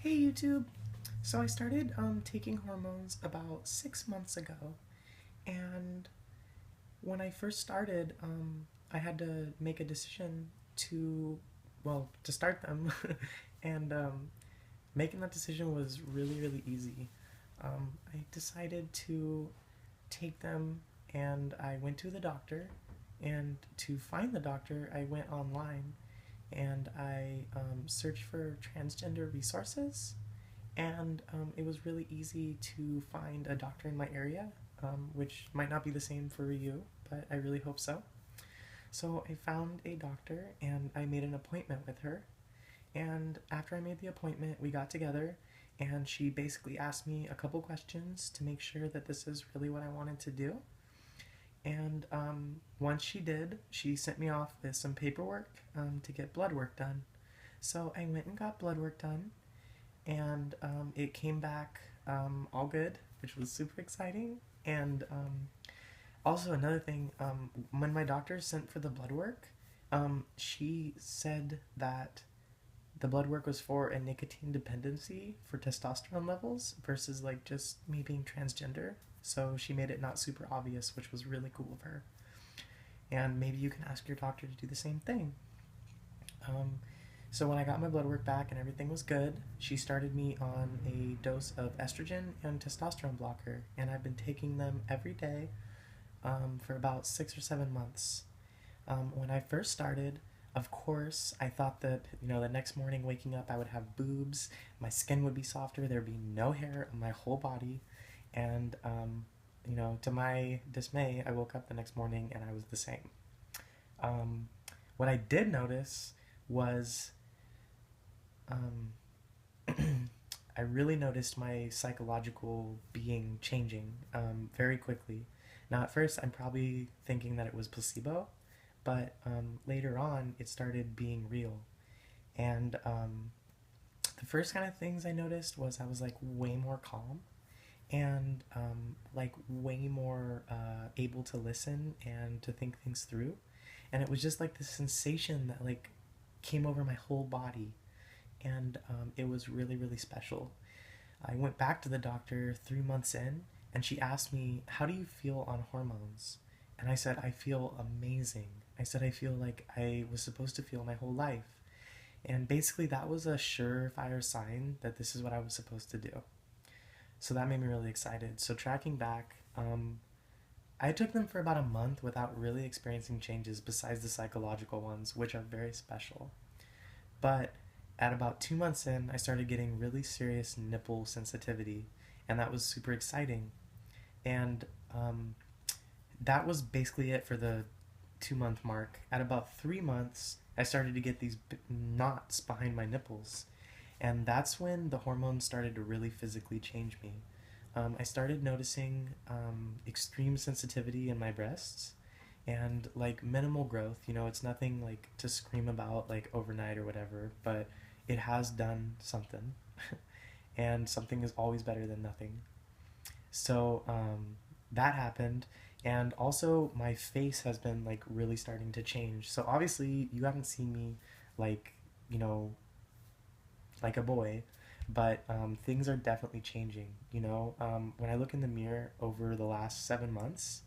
Hey YouTube! So I started taking hormones about 6 months ago, and when I first started, I had to make a decision to, to start them, and making that decision was really, really easy. I decided to take them, and I went to the doctor, and to find the doctor, I went online and I searched for transgender resources, and it was really easy to find a doctor in my area, which might not be the same for you, but I really hope so. So I found a doctor and I made an appointment with her. And after I made the appointment, we got together and she basically asked me a couple questions to make sure that this is really what I wanted to do. And once she did, she sent me off with some paperwork to get blood work done. So I went and got blood work done, and it came back all good, which was super exciting. And also another thing, when my doctor sent for the blood work, she said that the blood work was for a nicotine dependency for testosterone levels versus like just me being transgender. So she made it not super obvious, which was really cool of her. And maybe you can ask your doctor to do the same thing. Um, So when I got my blood work back and everything was good, she started me on a dose of estrogen and testosterone blocker, and I've been taking them every day for about 6 or 7 months. When I first started, of course, I thought that the next morning waking up, I would have boobs, my skin would be softer, there'd be no hair on my whole body, and to my dismay, I woke up the next morning and I was the same. Um, what I did notice was um, I really noticed my psychological being changing very quickly. Now, at first, I'm probably thinking that it was placebo, but later on, it started being real. And the first kind of things I noticed was I was like way more calm and like way more able to listen and to think things through. And it was just like this sensation that like came over my whole body, and it was really, really special. I went back to the doctor 3 months in, and she asked me, "How do you feel on hormones?" And I said, "I feel amazing." I said, "I feel like I was supposed to feel my whole life." And basically, that was a surefire sign that this is what I was supposed to do. So that made me really excited. So, tracking back, I took them for about a month without really experiencing changes besides the psychological ones, which are very special. But at about 2 months in, I started getting really serious nipple sensitivity, and that was super exciting. And that was basically it for the 2 month mark. At about 3 months, I started to get these knots behind my nipples, and that's when the hormones started to really physically change me. I started noticing extreme sensitivity in my breasts and like minimal growth. It's nothing like to scream about like overnight or whatever, but it has done something, and something is always better than nothing. So that happened, and also my face has been like really starting to change. So obviously, you haven't seen me like you know like a boy, but things are definitely changing. When I look in the mirror over the last 7 months,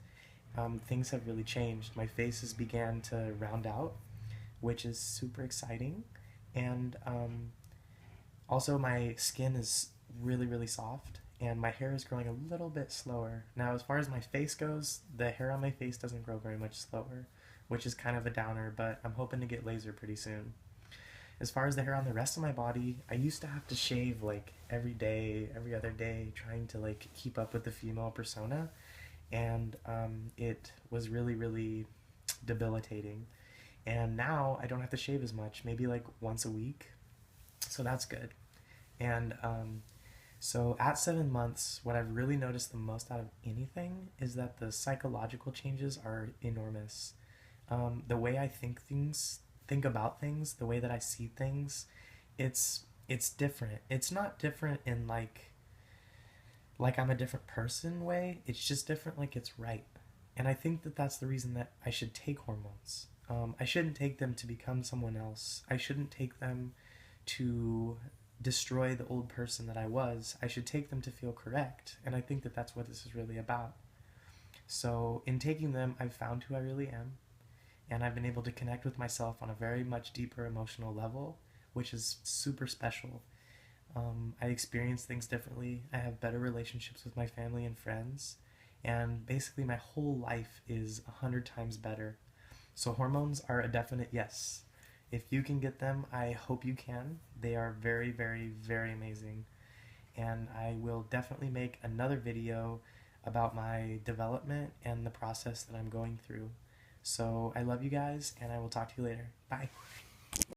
things have really changed. My face has began to round out, which is super exciting, and also my skin is really, really soft, and my hair is growing a little bit slower. Now, as far as my face goes, the hair on my face doesn't grow very much slower, which is kind of a downer, but I'm hoping to get laser pretty soon. As far as the hair on the rest of my body, I used to have to shave like every day, every other day, trying to like keep up with the female persona, and it was really, really debilitating. And now I don't have to shave as much, maybe like once a week, so that's good. And so at 7 months, what I've really noticed the most out of anything is that the psychological changes are enormous. The way I think about things, the way that I see things, it's different. It's not different in like I'm a different person way. It's just different like it's right. And I think that that's the reason that I should take hormones. I shouldn't take them to become someone else. I shouldn't take them to destroy the old person that I was. I should take them to feel correct. And I think that that's what this is really about. So, in taking them, I've found who I really am, and I've been able to connect with myself on a very much deeper emotional level, which is super special. I experience things differently. I have better relationships with my family and friends, and basically, my whole life is 100 times better. So, hormones are a definite yes. If you can get them, I hope you can. They are very, very, very amazing. And I will definitely make another video about my development and the process that I'm going through. So I love you guys, and I will talk to you later. Bye.